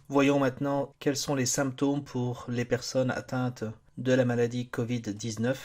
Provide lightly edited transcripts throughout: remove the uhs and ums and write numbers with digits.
Voyons maintenant quels sont les symptômes pour les personnes atteintes de la maladie Covid-19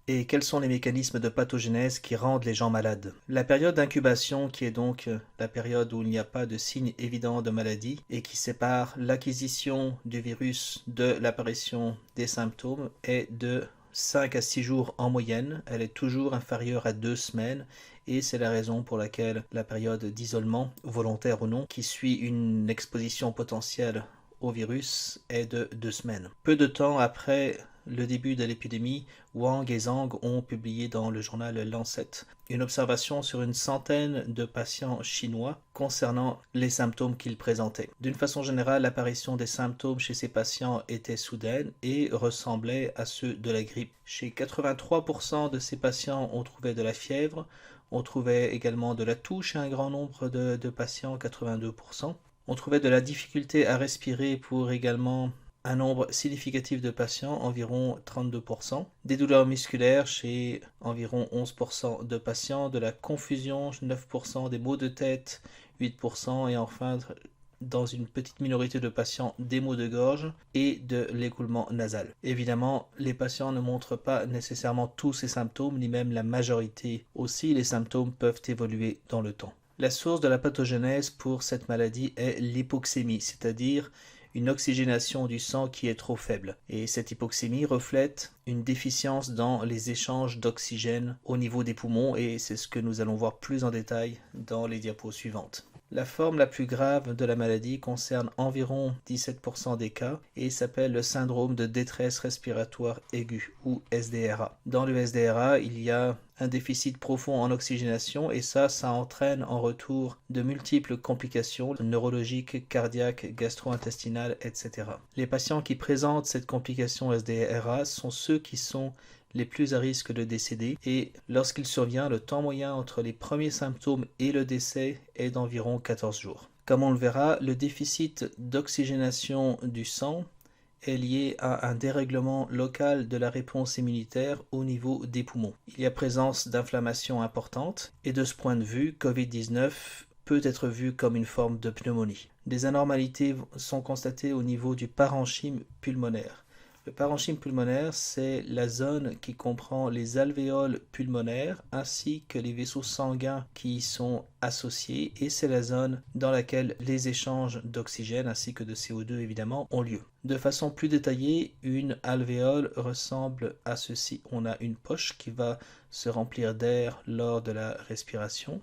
et quels sont les mécanismes de pathogénèse qui rendent les gens malades. La période d'incubation, qui est donc la période où il n'y a pas de signes évidents de maladie et qui sépare l'acquisition du virus de l'apparition des symptômes, est de 5 à 6 jours en moyenne. Elle est toujours inférieure à 2 semaines et c'est la raison pour laquelle la période d'isolement, volontaire ou non, qui suit une exposition potentielle au virus est de 2 semaines. Peu de temps après le début de l'épidémie, Wang et Zhang ont publié dans le journal Lancet une observation sur une centaine de patients chinois concernant les symptômes qu'ils présentaient. D'une façon générale, l'apparition des symptômes chez ces patients était soudaine et ressemblait à ceux de la grippe. Chez 83% de ces patients, on trouvait de la fièvre, on trouvait également de la toux chez un grand nombre de patients, 82%. On trouvait de la difficulté à respirer pour également un nombre significatif de patients, environ 32%, des douleurs musculaires chez environ 11% de patients, de la confusion, 9%, des maux de tête, 8%, et enfin, dans une petite minorité de patients, des maux de gorge et de l'écoulement nasal. Évidemment, les patients ne montrent pas nécessairement tous ces symptômes, ni même la majorité. Aussi, les symptômes peuvent évoluer dans le temps. La source de la pathogénèse pour cette maladie est l'hypoxémie, c'est-à-dire une oxygénation du sang qui est trop faible. Et cette hypoxémie reflète une déficience dans les échanges d'oxygène au niveau des poumons, et c'est ce que nous allons voir plus en détail dans les diapos suivantes. La forme la plus grave de la maladie concerne environ 17% des cas et s'appelle le syndrome de détresse respiratoire aiguë ou SDRA. Dans le SDRA, il y a un déficit profond en oxygénation et ça entraîne en retour de multiples complications neurologiques, cardiaques, gastro-intestinales, etc. Les patients qui présentent cette complication SDRA sont ceux qui sont les plus à risque de décéder et lorsqu'il survient, le temps moyen entre les premiers symptômes et le décès est d'environ 14 jours. Comme on le verra, le déficit d'oxygénation du sang est lié à un dérèglement local de la réponse immunitaire au niveau des poumons. Il y a présence d'inflammation importante et de ce point de vue, Covid-19 peut être vu comme une forme de pneumonie. Des anormalités sont constatées au niveau du parenchyme pulmonaire. Le parenchyme pulmonaire, c'est la zone qui comprend les alvéoles pulmonaires ainsi que les vaisseaux sanguins qui y sont associés et c'est la zone dans laquelle les échanges d'oxygène ainsi que de CO2 évidemment ont lieu. De façon plus détaillée, une alvéole ressemble à ceci. On a une poche qui va se remplir d'air lors de la respiration.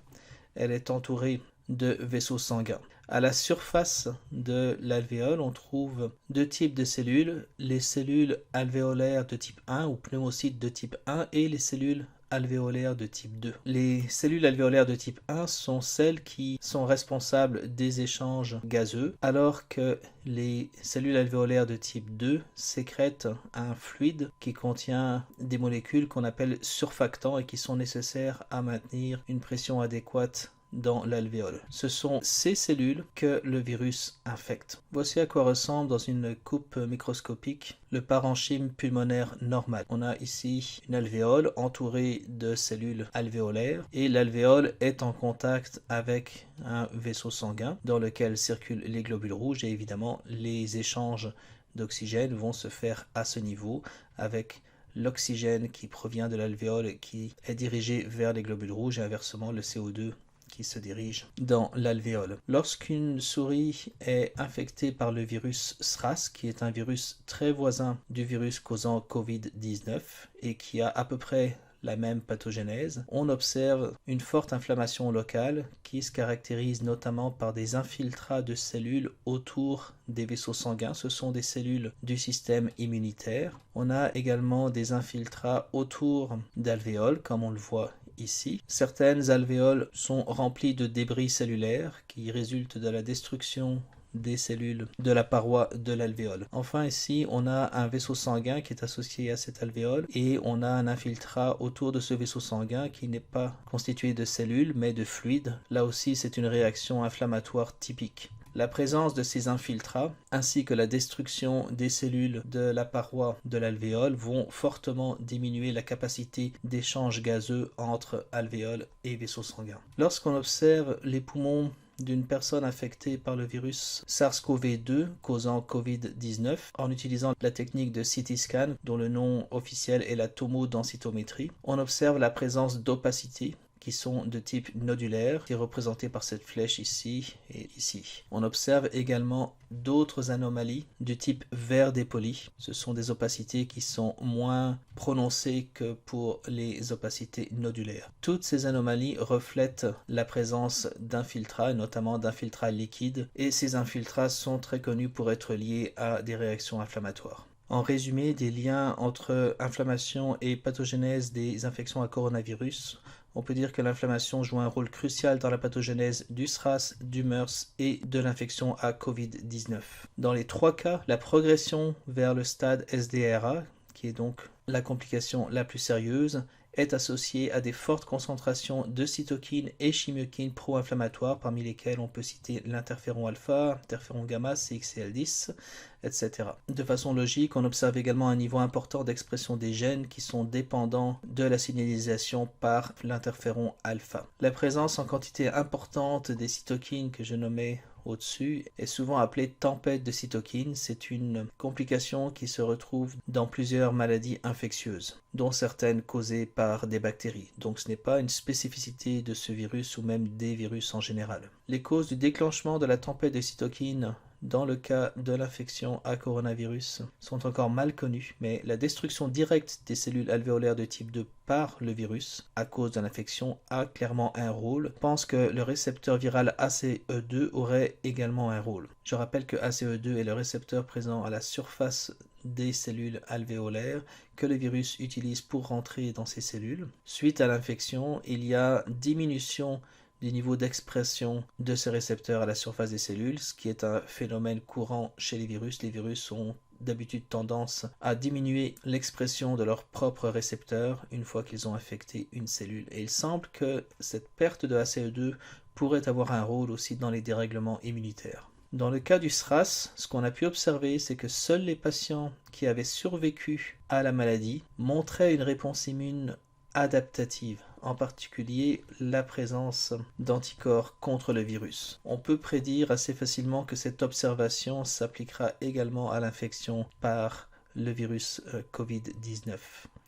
Elle est entourée de vaisseaux sanguins. À la surface de l'alvéole, on trouve deux types de cellules, les cellules alvéolaires de type 1 ou pneumocytes de type 1 et les cellules alvéolaires de type 2. Les cellules alvéolaires de type 1 sont celles qui sont responsables des échanges gazeux, alors que les cellules alvéolaires de type 2 sécrètent un fluide qui contient des molécules qu'on appelle surfactants et qui sont nécessaires à maintenir une pression adéquate dans l'alvéole. Ce sont ces cellules que le virus infecte. Voici à quoi ressemble dans une coupe microscopique le parenchyme pulmonaire normal. On a ici une alvéole entourée de cellules alvéolaires et l'alvéole est en contact avec un vaisseau sanguin dans lequel circulent les globules rouges et évidemment les échanges d'oxygène vont se faire à ce niveau avec l'oxygène qui provient de l'alvéole et qui est dirigé vers les globules rouges et inversement le CO2 qui se dirige dans l'alvéole. Lorsqu'une souris est infectée par le virus SRAS, qui est un virus très voisin du virus causant Covid-19 et qui a à peu près la même pathogénèse, on observe une forte inflammation locale qui se caractérise notamment par des infiltrats de cellules autour des vaisseaux sanguins. Ce sont des cellules du système immunitaire. On a également des infiltrats autour d'alvéoles, comme on le voit ici. Certaines alvéoles sont remplies de débris cellulaires qui résultent de la destruction des cellules de la paroi de l'alvéole. Enfin ici on a un vaisseau sanguin qui est associé à cette alvéole et on a un infiltrat autour de ce vaisseau sanguin qui n'est pas constitué de cellules mais de fluide. Là aussi c'est une réaction inflammatoire typique. La présence de ces infiltrats ainsi que la destruction des cellules de la paroi de l'alvéole vont fortement diminuer la capacité d'échange gazeux entre alvéole et vaisseaux sanguins. Lorsqu'on observe les poumons d'une personne infectée par le virus SARS-CoV-2 causant COVID-19 en utilisant la technique de CT scan dont le nom officiel est la tomodensitométrie. On observe la présence d'opacité qui sont de type nodulaire, qui est représenté par cette flèche ici et ici. On observe également d'autres anomalies du type vert dépoli. Ce sont des opacités qui sont moins prononcées que pour les opacités nodulaires. Toutes ces anomalies reflètent la présence d'infiltrats, notamment d'infiltrats liquides, et ces infiltrats sont très connus pour être liés à des réactions inflammatoires. En résumé, des liens entre inflammation et pathogénèse des infections à coronavirus. On peut dire que l'inflammation joue un rôle crucial dans la pathogénèse du SRAS, du MERS et de l'infection à COVID-19. Dans les trois cas, la progression vers le stade SDRA, qui est donc la complication la plus sérieuse, est associée à des fortes concentrations de cytokines et chimiokines pro-inflammatoires, parmi lesquelles on peut citer l'interféron alpha, interféron gamma, CXCL10, etc. De façon logique, on observe également un niveau important d'expression des gènes qui sont dépendants de la signalisation par l'interféron alpha. La présence en quantité importante des cytokines que je nommais au-dessus est souvent appelée tempête de cytokines. C'est une complication qui se retrouve dans plusieurs maladies infectieuses, dont certaines causées par des bactéries. Donc ce n'est pas une spécificité de ce virus ou même des virus en général. Les causes du déclenchement de la tempête de cytokines dans le cas de l'infection à coronavirus sont encore mal connues, mais la destruction directe des cellules alvéolaires de type 2 par le virus à cause de l'infection a clairement un rôle. Je pense que le récepteur viral ACE2 aurait également un rôle. Je rappelle que ACE2 est le récepteur présent à la surface des cellules alvéolaires que le virus utilise pour rentrer dans ces cellules. Suite à l'infection, il y a diminution du niveau d'expression de ce récepteur à la surface des cellules, ce qui est un phénomène courant chez les virus. Les virus ont d'habitude tendance à diminuer l'expression de leurs propres récepteurs une fois qu'ils ont infecté une cellule. Et il semble que cette perte de ACE2 pourrait avoir un rôle aussi dans les dérèglements immunitaires. Dans le cas du SRAS, ce qu'on a pu observer, c'est que seuls les patients qui avaient survécu à la maladie montraient une réponse immune adaptative, en particulier la présence d'anticorps contre le virus. On peut prédire assez facilement que cette observation s'appliquera également à l'infection par le virus COVID-19.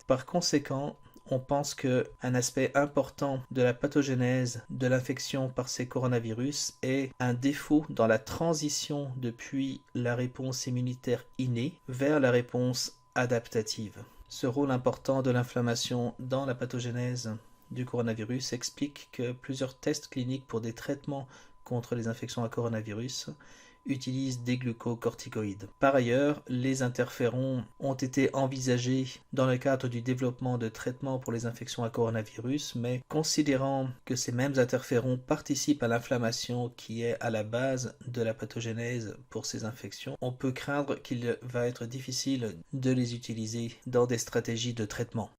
Par conséquent, on pense qu'un aspect important de la pathogénèse de l'infection par ces coronavirus est un défaut dans la transition depuis la réponse immunitaire innée vers la réponse adaptative. Ce rôle important de l'inflammation dans la pathogénèse du coronavirus explique que plusieurs tests cliniques pour des traitements contre les infections à coronavirus utilisent des glucocorticoïdes. Par ailleurs, les interférons ont été envisagés dans le cadre du développement de traitements pour les infections à coronavirus, mais considérant que ces mêmes interférons participent à l'inflammation qui est à la base de la pathogénèse pour ces infections, on peut craindre qu'il va être difficile de les utiliser dans des stratégies de traitement.